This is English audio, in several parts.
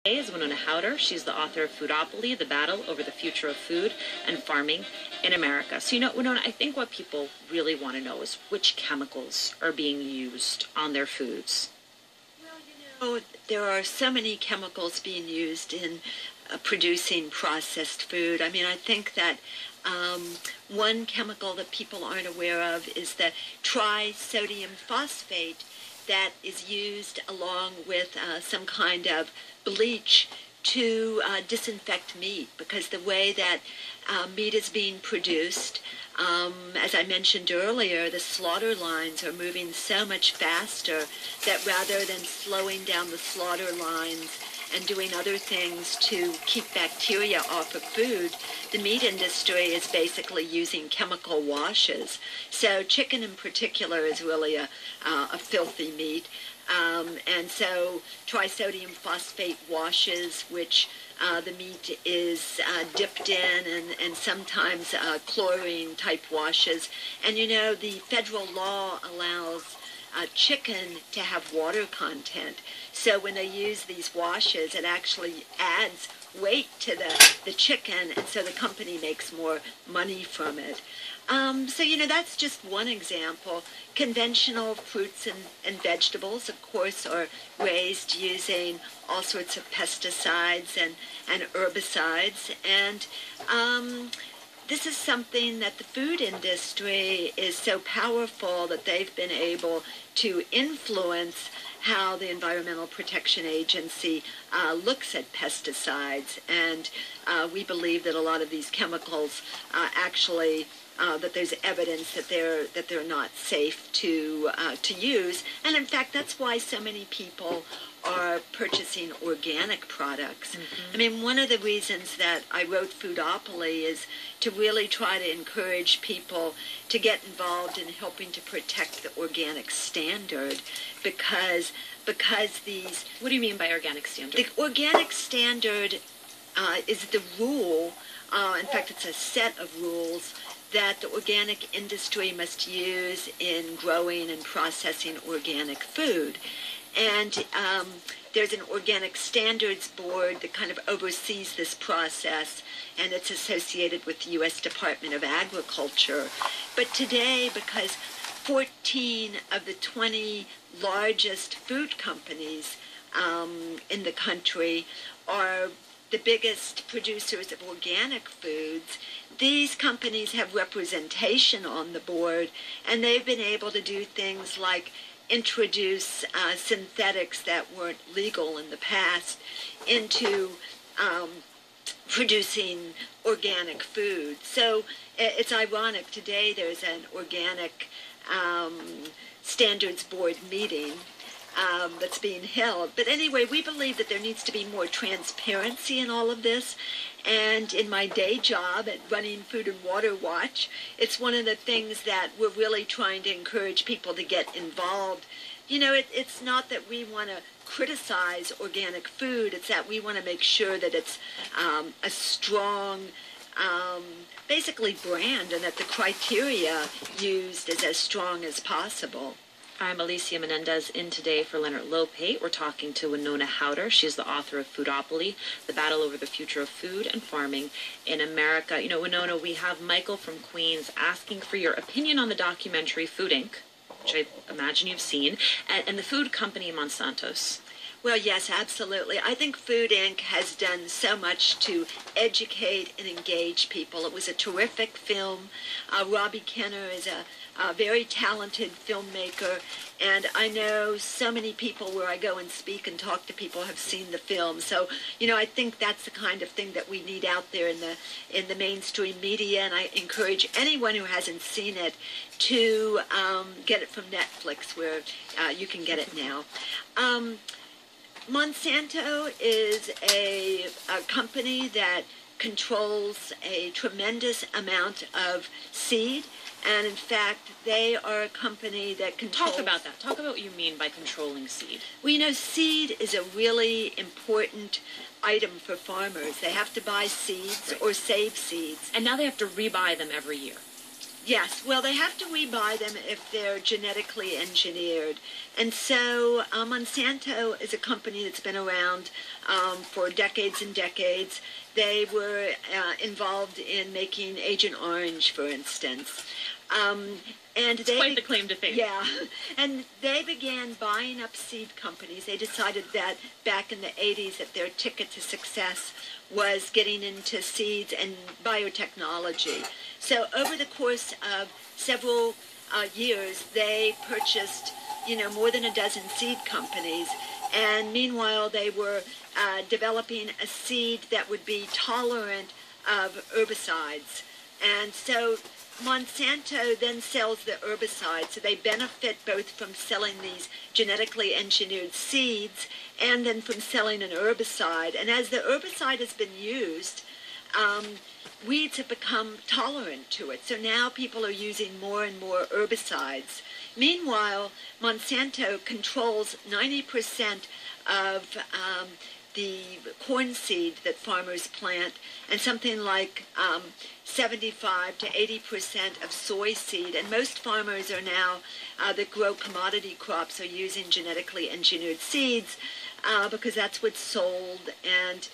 Is She's the author of Foodopoly, The Battle Over the Future of Food and Farming in America. So, Winona, I think what people really want to know is which chemicals are being used on their foods. Well, there are so many chemicals being used in producing processed food. I mean, I think that one chemical that people aren't aware of is the trisodium phosphate that is used along with some kind of bleach to disinfect meat, because the way that meat is being produced, as I mentioned earlier, the slaughter lines are moving so much faster that rather than slowing down the slaughter lines and doing other things to keep bacteria off of food, the meat industry is basically using chemical washes. So chicken in particular is really a filthy meat. And so trisodium phosphate washes, which the meat is dipped in, and sometimes chlorine type washes. And the federal law allows chicken to have water content. So when they use these washes, it actually adds weight to the chicken, and so the company makes more money from it. So, that's just one example. Conventional fruits and vegetables, of course, are raised using all sorts of pesticides and herbicides. And this is something that the food industry is so powerful that they've been able to influence how the Environmental Protection Agency looks at pesticides. And we believe that a lot of these chemicals actually that there's evidence that they're not safe to use. And in fact, that's why so many people are purchasing organic products. Mm-hmm. I mean, one of the reasons that I wrote Foodopoly is to really try to encourage people to get involved in helping to protect the organic standard, because these... What do you mean by organic standard? The organic standard is the rule, in fact, it's a set of rules that the organic industry must use in growing and processing organic food. And there's an organic standards board that kind of oversees this process, and it's associated with the U.S. Department of Agriculture. But today, because 14 of the 20 largest food companies in the country are the biggest producers of organic foods, these companies have representation on the board, and they've been able to do things like introduce synthetics that weren't legal in the past into producing organic food. So it's ironic, today there's an organic standards board meeting that's being held. But anyway, we believe that there needs to be more transparency in all of this. And in my day job at running Food and Water Watch, it's one of the things that we're really trying to encourage people to get involved. It's not that we want to criticize organic food. It's that we want to make sure that it's a strong, basically brand, and that the criteria used is as strong as possible. I'm Alicia Menendez, in today for Leonard Lopate. We're talking to Winona Howder. She's the author of Foodopoly, The Battle Over the Future of Food and Farming in America. Winona, we have Michael from Queens asking for your opinion on the documentary Food Inc., which I imagine you've seen, and the food company Monsanto's. Well, yes, absolutely. I think Food Inc. has done so much to educate and engage people. It was a terrific film. Robbie Kenner is a very talented filmmaker, and I know so many people where I go and speak and talk to people have seen the film. So, I think that's the kind of thing that we need out there in the mainstream media, and I encourage anyone who hasn't seen it to get it from Netflix, where you can get it now. Monsanto is a company that controls a tremendous amount of seed, and in fact, they are a company that controls... Talk about that. Talk about what you mean by controlling seed. Well, seed is a really important item for farmers. They have to buy seeds or save seeds. And now they have to rebuy them every year. Yes, well, they have to rebuy them if they're genetically engineered. And so Monsanto is a company that's been around for decades and decades. They were involved in making Agent Orange, for instance. And it's quite the claim to fame. Yeah, and they began buying up seed companies. They decided that back in the 80s that their ticket to success was getting into seeds and biotechnology. So over the course of several years, they purchased, more than a dozen seed companies. And meanwhile, they were developing a seed that would be tolerant of herbicides. And so Monsanto then sells the herbicide, so they benefit both from selling these genetically engineered seeds and then from selling an herbicide. And as the herbicide has been used, weeds have become tolerant to it. So now people are using more and more herbicides. Meanwhile, Monsanto controls 90% of the corn seed that farmers plant, and something like 75 to 80% of soy seed. And most farmers are now, that grow commodity crops, are using genetically engineered seeds because that's what's sold. And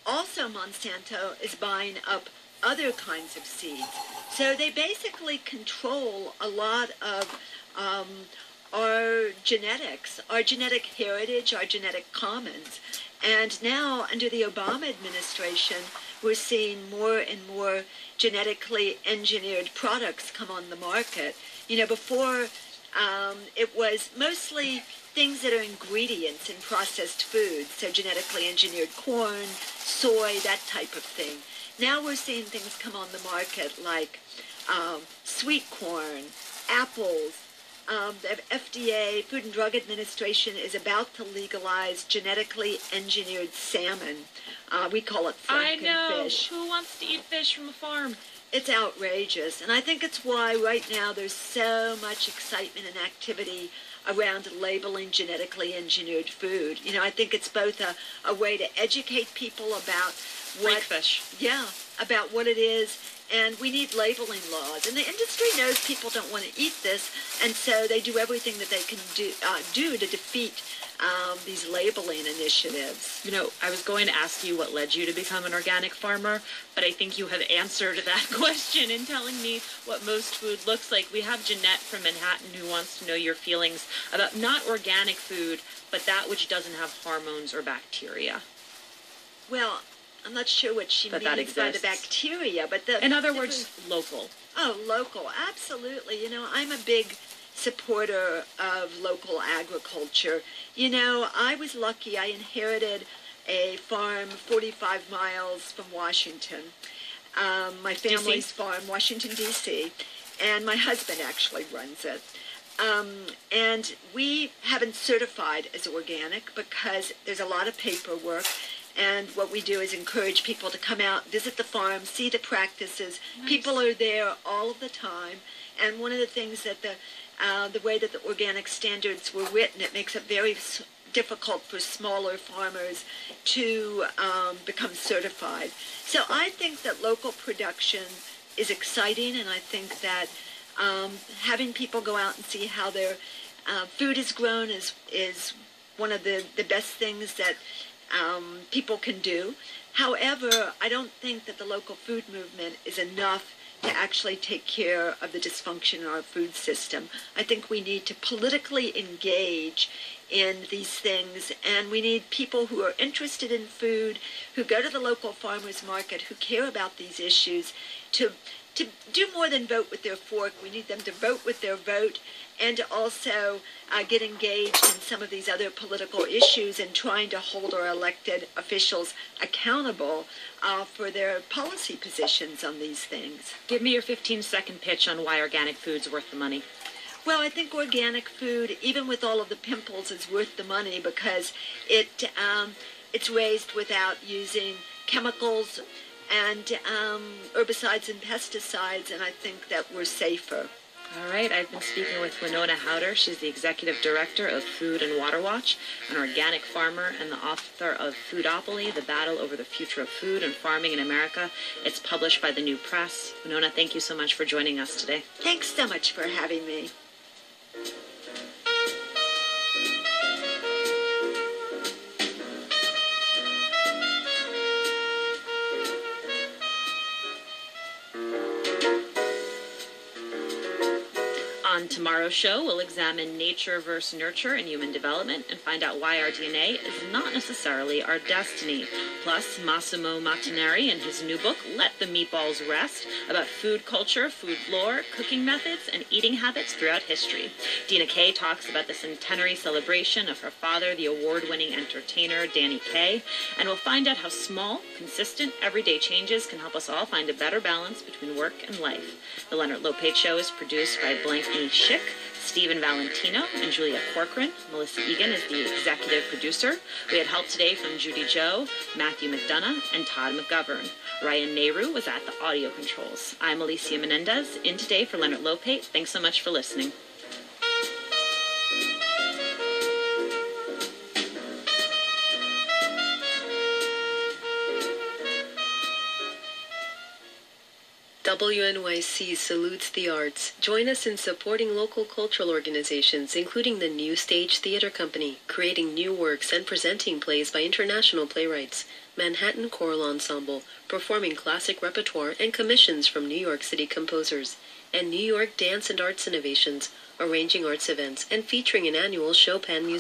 also Monsanto is buying up other kinds of seeds. So they basically control a lot of our genetics, our genetic heritage, our genetic commons. And now, under the Obama administration, we're seeing more and more genetically engineered products come on the market. Before it was mostly things that are ingredients in processed foods, so genetically engineered corn, soy, that type of thing. Now we're seeing things come on the market like sweet corn, apples. The FDA, Food and Drug Administration, is about to legalize genetically engineered salmon. We call it frankenfish. I know. Who wants to eat fish from a farm? It's outrageous. And I think it's why right now there's so much excitement and activity around labeling genetically engineered food. I think it's both a way to educate people about what... fish. Yeah, about what it is. And we need labeling laws. And the industry knows people don't want to eat this, and so they do everything that they can do to defeat these labeling initiatives. I was going to ask you what led you to become an organic farmer, but I think you have answered that question in telling me what most food looks like. We have Jeanette from Manhattan who wants to know your feelings about not organic food, but that which doesn't have hormones or bacteria. Well, I'm not sure what she means by the bacteria, but in other words, local. Oh, local, absolutely. I'm a big supporter of local agriculture. I was lucky. I inherited a farm 45 miles from Washington. My family's farm, Washington, D.C., and my husband actually runs it. And we haven't certified as organic because there's a lot of paperwork. And what we do is encourage people to come out, visit the farm, see the practices. Nice. People are there all of the time. And one of the things that the way that the organic standards were written, it makes it very difficult for smaller farmers to become certified. So I think that local production is exciting, and I think that having people go out and see how their food is grown is one of the best things that people can do. However, I don't think that the local food movement is enough to actually take care of the dysfunction in our food system. I think we need to politically engage in these things, and we need people who are interested in food, who go to the local farmers market, who care about these issues, to do more than vote with their fork. We need them to vote with their vote and to also get engaged in some of these other political issues and trying to hold our elected officials accountable for their policy positions on these things. Give me your 15-second pitch on why organic food's worth the money. Well, I think organic food, even with all of the pimples, is worth the money because it's raised without using chemicals and herbicides and pesticides, and I think that we're safer. All right, I've been speaking with Winona Howder. She's the executive director of Food and Water Watch, an organic farmer, and the author of Foodopoly, The Battle Over the Future of Food and Farming in America. It's published by the New Press. Winona, thank you so much for joining us today. Thanks so much for having me. On tomorrow's show, we'll examine nature versus nurture in human development and find out why our DNA is not necessarily our destiny. Plus, Massimo Montanari in his new book, Let the Meatballs Rest, about food culture, food lore, cooking methods, and eating habits throughout history. Dina Kay talks about the centenary celebration of her father, the award-winning entertainer Danny Kaye, and we'll find out how small, consistent, everyday changes can help us all find a better balance between work and life. The Leonard Lopate Show is produced by Blankney Schick, Stephen Valentino, and Julia Corcoran. Melissa Egan is the executive producer. We had help today from Judy Joe, Matthew McDonough, and Todd McGovern. Ryan Nehru was at the audio controls. I'm Alicia Menendez, in today for Leonard Lopate. Thanks so much for listening. WNYC salutes the arts. Join us in supporting local cultural organizations, including the New Stage Theater Company, creating new works and presenting plays by international playwrights, Manhattan Choral Ensemble, performing classic repertoire and commissions from New York City composers, and New York Dance and Arts Innovations, arranging arts events and featuring an annual Chopin music.